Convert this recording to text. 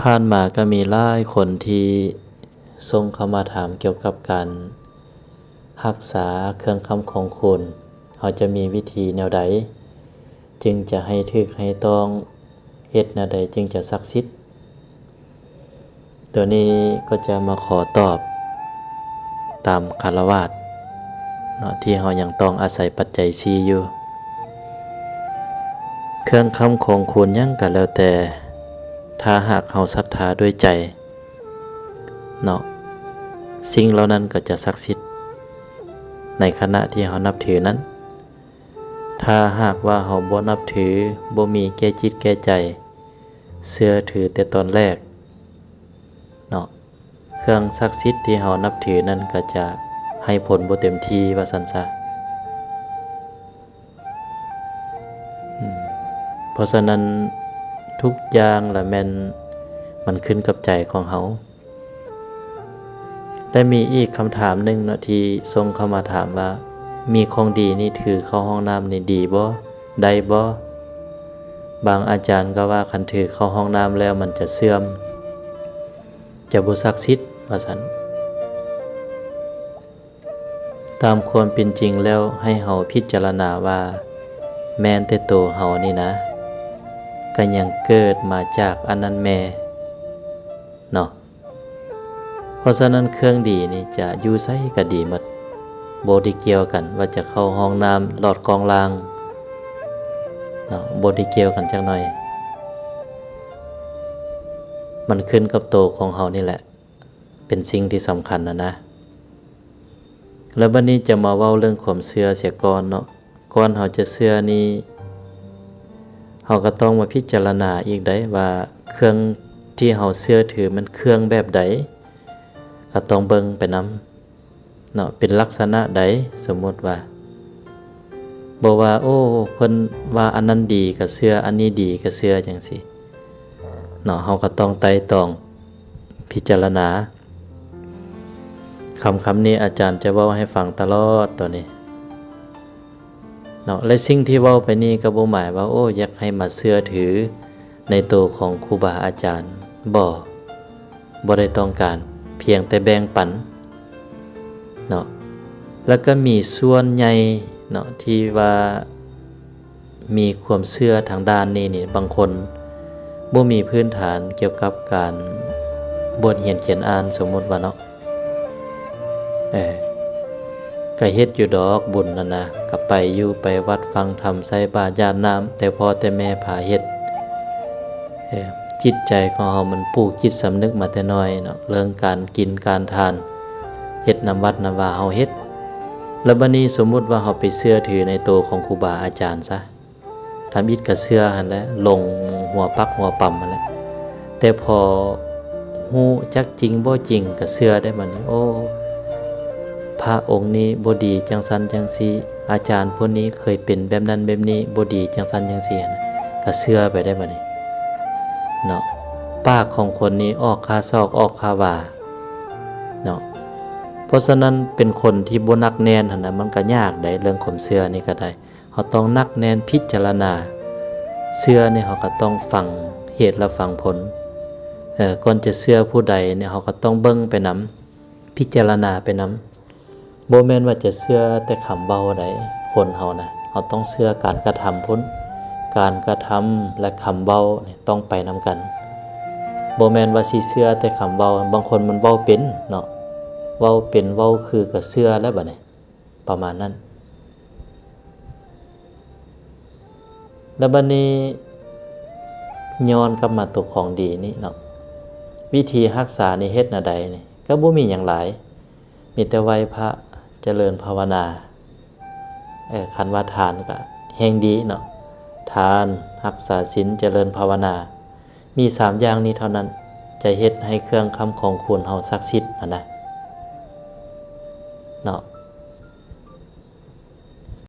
ผ่านมาก็มีหลายคนที่ส่งเข้ามาถามเกี่ยวกับการรักษาเครื่องคำของคุณเขาจะมีวิธีแนวใดจึงจะให้ถูกให้ต้องเฮ็ดแนวใดจึงจะศักดิ์สิทธิ์ตัวนี้ก็จะมาขอตอบตามคฤหัสถ์เนาะที่เรายังต้องอาศัยปัจจัย4อยู่เครื่องคำของคุณหยังก็แล้วแต่ถ้าหากเราศรัทธาด้วยใจเนาะสิ่งเหล่านั้นก็จะศักดิ์สิทธิ์ในขณะที่เรานับถือนั้นถ้าหากว่าเราบ่นับถือบ่มีแก่จิตแก่ใจเชื่อถือแต่ตอนแรกเนาะเครื่องศักดิ์สิทธิ์ที่เรานับถือนั้นก็จะให้ผลบ่เต็มที่ว่าซั่นซะเพราะฉะนั้นทุกอย่างละแม่นมันขึ้นกับใจของเราและมีอีกคำถามหนึ่งเนาะที่ส่งเข้ามาถามว่ามีของดีนี่ถือเข้าห้องน้ำนี่ดีบ่ได้บ่บางอาจารย์ก็ว่าคันถือเข้าห้องน้ำแล้วมันจะเสื่อมจะบ่ศักดิ์สิทธิ์ว่าซั่นตามความเป็นจริงแล้วให้เฮาพิจารณาว่าแม้นแต่ตัวเฮานี่นะก็ยังเกิดมาจากอันนั้นแม่เนาะเพราะฉะนั้นเครื่องดีนี่จะอยู่ไสก็ดีหมดบ่ได้เกี่ยวกันว่าจะเข้าห้องน้ำหลอดกองล่างเนาะบ่ได้เกี่ยวกันจักหน่อยมันขึ้นกับตัวของเฮานี่แหละเป็นสิ่งที่สำคัญนะแล้วบัดนี้จะมาเว้าเรื่องความเชื่อเสียก่อนเนาะก่อนเฮาจะเชื่อนี่เฮาก็ต้องมาพิจารณาอีกได้ว่าเครื่องที่เฮาเชื่อถือมันเครื่องแบบใดก็ต้องเบิ่งไปนำเนาะเป็นลักษณะใดสมมุติว่าบ่ว่าโอ้เพิ่นว่าอันนั้นดีก็เชื่ออันนี้ดีก็เชื่อจังซี่เนาะเฮาก็ต้องไต่ตองพิจารณาคำนี้อาจารย์จะเว้าให้ฟังตลอดตัวนี้เนาะและสิ่งที่เว้าไปนี้ก็บ่หมายว่าโอ้อยากให้มาเชื่อถือในตัวของครูบาอาจารย์บ่ได้ต้องการเพียงแต่แบ่งปันเนาะแล้วก็มีส่วนใหญ่เนาะที่ว่ามีความเชื่อทางด้านนี้นี่บางคนบ่มีพื้นฐานเกี่ยวกับการบทเรียนเขียนอ่านสมมุติว่าเนาะก็เฮ็ดอยู่ดอกบุญนั่นนะก็ไปอยู่ไปวัดฟังธรรมใส่บาตรญาติน้ำแต่พอแต่แม่พาเฮ็ดจิตใจของเฮามันปลูกจิตสำนึกมาแต่น้อยเนาะเรื่องการกินการทานเฮ็ดนำวัดนำว่าเฮาเฮ็ดแล้วบัดนี้สมมุติว่าเฮาไปเชื่อถือในตัวของครูบาอาจารย์ซะทำอิฐก็เชื่อหั่นแหละลงหัวปักหัวปั๊มนั่นแหละแต่พอฮู้จักจริงบ่จริงก็เชื่อได้บัดนี้โอ้พระองค์นี้บ่ดีจังซั่นจังซี่อาจารย์ผู้นี้เคยเป็นแบบนั้นแบบนี้บ่ดีจังซั่นจังซี่นะก็เชื่อไปได้บัดนี้เนาะปากของคนนี้ออกคาซอกออกคาว่าเนาะเพราะฉะนั้นเป็นคนที่บ่นักแน่นหั่นน่ะมันก็ยากได้เรื่องความเชื่อนี่ก็ได้เฮาต้องนักแน่นพิจารณาเชื่อนี่เฮาก็ต้องฟังเหตุและฟังผลก่อนจะเชื่อผู้ใดเนี่ยเฮาก็ต้องเบิ่งไปนำพิจารณาไปนำบ่แม่นว่าจะเชื่อแต่คำเว้าใดคนเฮานะเฮาต้องเชื่อการกระทำพุ่นการกระทำและคำเว้าเนี่ยต้องไปนำกันบ่แม่นว่าสิเชื่อแต่คำเว้าบางคนมันเว้าเป็นเนาะเว้าเป็นเว้าคือก็เชื่อแล้วบัดนี้ประมาณนั้นแล้วบัดนี้ย้อนกลับมาตัวของดีนี่เนาะวิธีรักษานี่เฮ็ดแนวใดนี่ก็บ่มีหยังหลายมีแต่ไหว้พระเจริญภาวนาคันว่าทานก็แห่งดีเนาะทานรักษาศีลเจริญภาวนามี3อย่างนี้เท่านั้นจะเฮ็ดให้เครื่องคำของคุณเฮาศักดิ์สิทธิ์นะเนาะ